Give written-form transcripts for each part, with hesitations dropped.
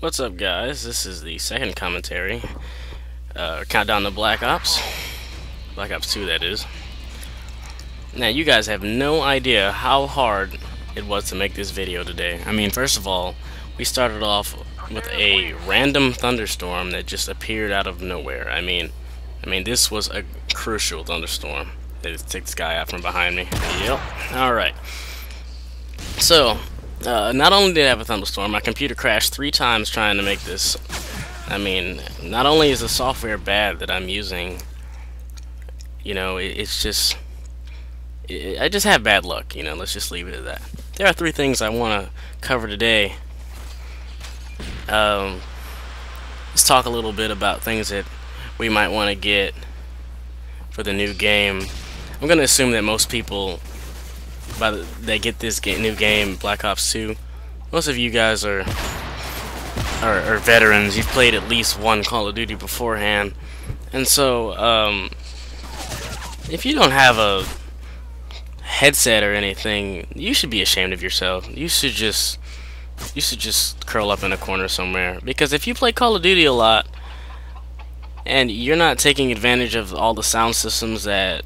What's up, guys? This is the second commentary. Countdown to Black Ops. Black Ops 2, that is. Now, you guys have no idea how hard it was to make this video today. I mean, first of all, we started off with a random thunderstorm that just appeared out of nowhere. I mean, this was a crucial thunderstorm. They just took this guy out from behind me. Yep. Alright. So, not only did I have a thunderstorm, my computer crashed 3 times trying to make this. I mean, not only is the software bad that I'm using, you know, it's just... I just have bad luck, you know, let's just leave it at that. There are 3 things I want to cover today. Let's talk a little bit about things that we might want to get for the new game. I'm going to assume that most people, they get this new game, Black Ops 2, most of you guys are veterans. You've played at least one Call of Duty beforehand. And so, if you don't have a headset or anything, you should be ashamed of yourself. You should just curl up in a corner somewhere, because if you play Call of Duty a lot and you're not taking advantage of all the sound systems that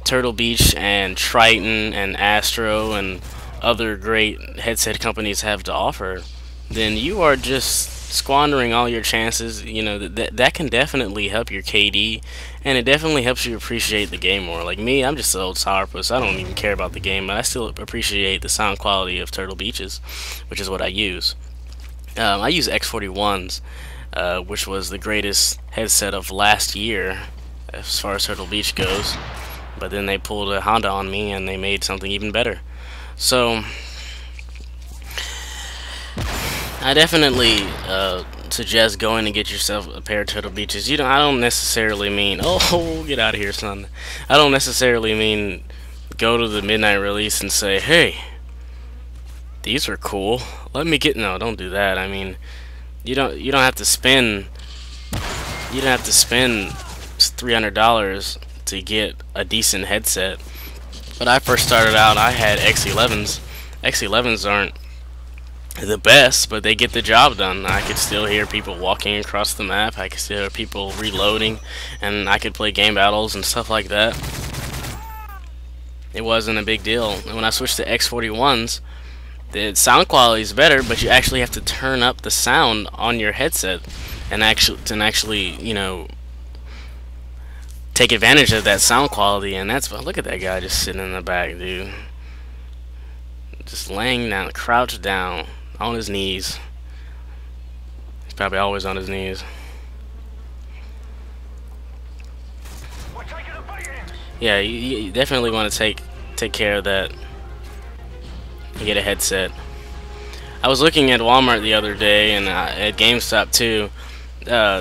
Turtle Beach and Triton and Astro and other great headset companies have to offer, then you are just squandering all your chances. You know, that can definitely help your KD, and it definitely helps you appreciate the game more. Like me, I'm just an old sourpuss. I don't even care about the game, but I still appreciate the sound quality of Turtle Beach's, which is what I use. I use X41's, which was the greatest headset of last year as far as Turtle Beach goes. But then they pulled a Honda on me and they made something even better. So I definitely suggest going and get yourself a pair of Turtle Beaches. I don't necessarily mean, oh, get out of here, son. I don't necessarily mean go to the midnight release and say, hey, these are cool. Let me get. No, don't do that. I mean, you don't have to spend $300 to get a decent headset. When I first started out, I had X11s. X11s aren't the best, but they get the job done. I could still hear people walking across the map. I could still hear people reloading, and I could play game battles and stuff like that. It wasn't a big deal. And when I switched to X41s, the sound quality is better, but you actually have to turn up the sound on your headset and actually, you know, take advantage of that sound quality. And that's, look at that guy just sitting in the back, dude. Just laying down, crouched down on his knees. He's probably always on his knees. Yeah, you definitely want to take care of that and get a headset. I was looking at Walmart the other day, and at GameStop too.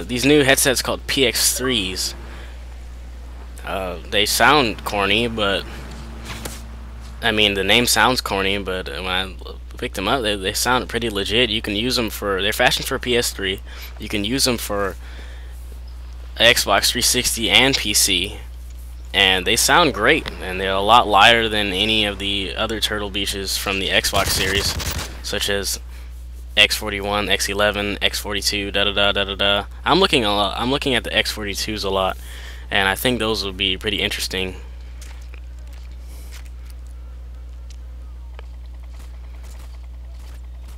These new headsets called PX3s. They sound corny, but I mean, the name sounds corny, but when I picked them up, they sound pretty legit. You can use them for, they're fashioned for PS3. You can use them for Xbox 360 and PC, and they sound great. And they're a lot lighter than any of the other Turtle Beaches from the Xbox series, such as X41, X11, X42, da da da da da da. I'm looking at the X42s a lot, and I think those will be pretty interesting.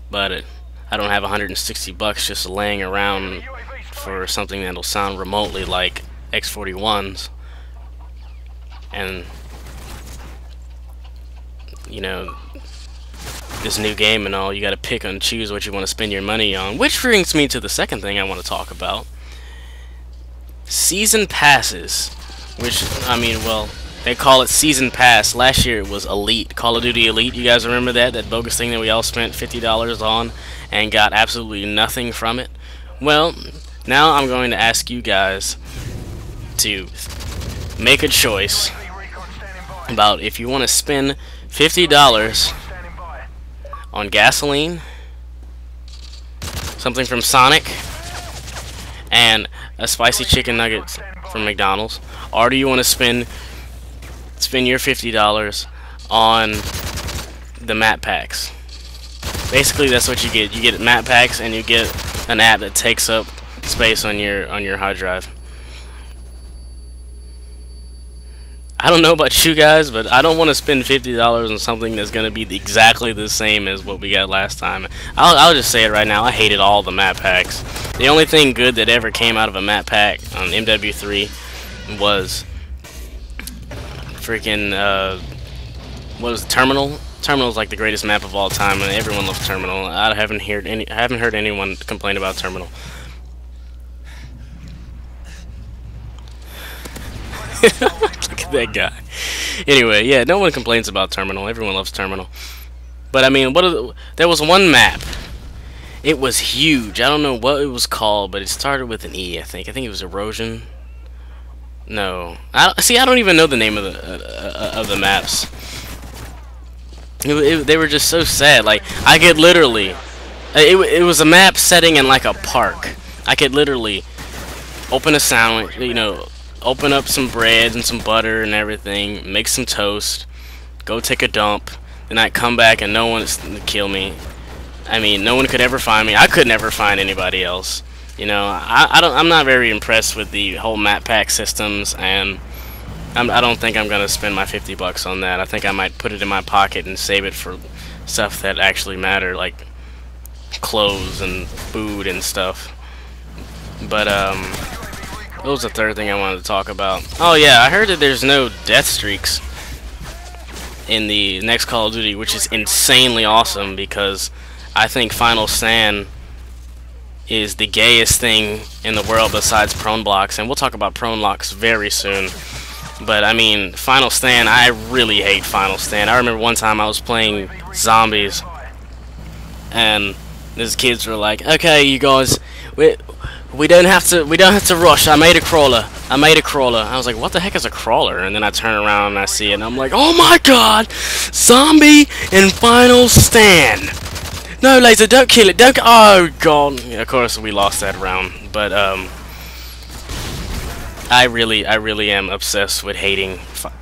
But I don't have $160 just laying around for something that'll sound remotely like X41's. And you know, this new game and all, you gotta pick and choose what you want to spend your money on. Which brings me to the second thing I want to talk about. Season passes. Which, I mean, well, they call it Season Pass. Last year it was Elite. Call of Duty Elite. You guys remember that? That bogus thing that we all spent $50 on and got absolutely nothing from it? Well, now I'm going to ask you guys to make a choice about if you want to spend $50 on gasoline, something from Sonic, and a spicy chicken nugget from McDonald's, or do you want to spend your $50 on the map packs? Basically, that's what you get. You get map packs, and you get an app that takes up space on your hard drive. I don't know about you guys, but I don't want to spend $50 on something that's going to be exactly the same as what we got last time. I'll just say it right now. I hated all the map packs. The only thing good that ever came out of a map pack on MW3 was freaking what was it, Terminal? Terminal is like the greatest map of all time, and everyone loves Terminal. I haven't heard anyone complain about Terminal. Look at that guy. Anyway, yeah, no one complains about Terminal. Everyone loves Terminal. But I mean, there was one map. It was huge. I don't know what it was called, but it started with an E. I think it was Erosion. No, I don't even know the name of the maps. They were just so sad. Like, I could literally, it was a map setting in like a park. I could literally open a sandwich, you know, open up some bread and some butter and everything, make some toast, go take a dump, then I'd come back and no one would kill me. I mean, no one could ever find me. I could never find anybody else. You know, I'm not very impressed with the whole map pack systems, and I don't think I'm gonna spend my $50 on that. I think I might put it in my pocket and save it for stuff that actually matter, like clothes and food and stuff. But what was the third thing I wanted to talk about? Oh yeah, I heard that there's no death streaks in the next Call of Duty, which is insanely awesome, because I think Final Stand is the gayest thing in the world besides prone blocks, and we'll talk about prone blocks very soon. But I mean, Final Stand, I really hate Final Stand. I remember one time I was playing zombies, and these kids were like, "Okay, you guys, we don't have to rush. I made a crawler. I was like, "What the heck is a crawler?" And then I turn around and I see it, and I'm like, "Oh my God, zombie in Final Stand! No, laser, don't kill it. Don't. Oh God!" Yeah, of course, we lost that round, but I really am obsessed with hating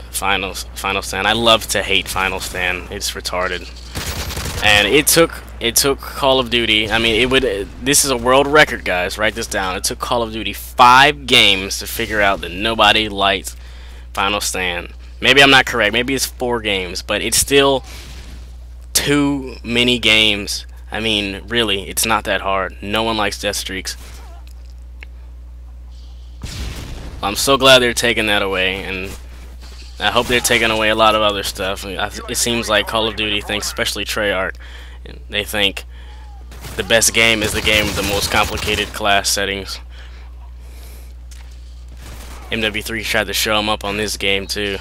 Final Stand. I love to hate Final Stand. It's retarded. And it took Call of Duty. I mean, this is a world record, guys. Write this down. It took Call of Duty 5 games to figure out that nobody liked Final Stand. Maybe I'm not correct. Maybe it's 4 games, but it's still too many games. I mean, really, it's not that hard. No one likes death streaks. I'm so glad they're taking that away, and I hope they're taking away a lot of other stuff. It seems like Call of Duty thinks, especially Treyarch, they think the best game is the game with the most complicated class settings. MW3 tried to show them up on this game too.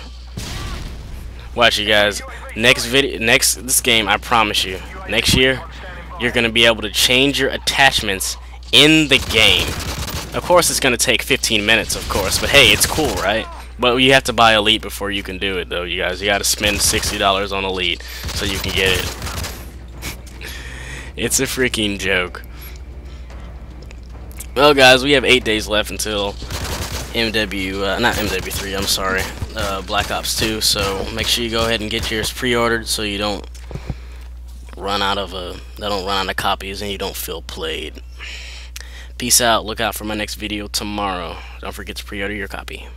Watch, you guys. This game, I promise you, next year, you're gonna be able to change your attachments in the game. Of course, it's gonna take 15 minutes, of course, but hey, it's cool, right? But you have to buy Elite before you can do it, though, you guys. You gotta spend $60 on Elite so you can get it. It's a freaking joke. Well, guys, we have 8 days left until not MW3, I'm sorry, Black Ops 2, so make sure you go ahead and get yours pre-ordered so you don't run out of copies and you don't feel played. Peace out. Look out for my next video tomorrow. Don't forget to pre-order your copy.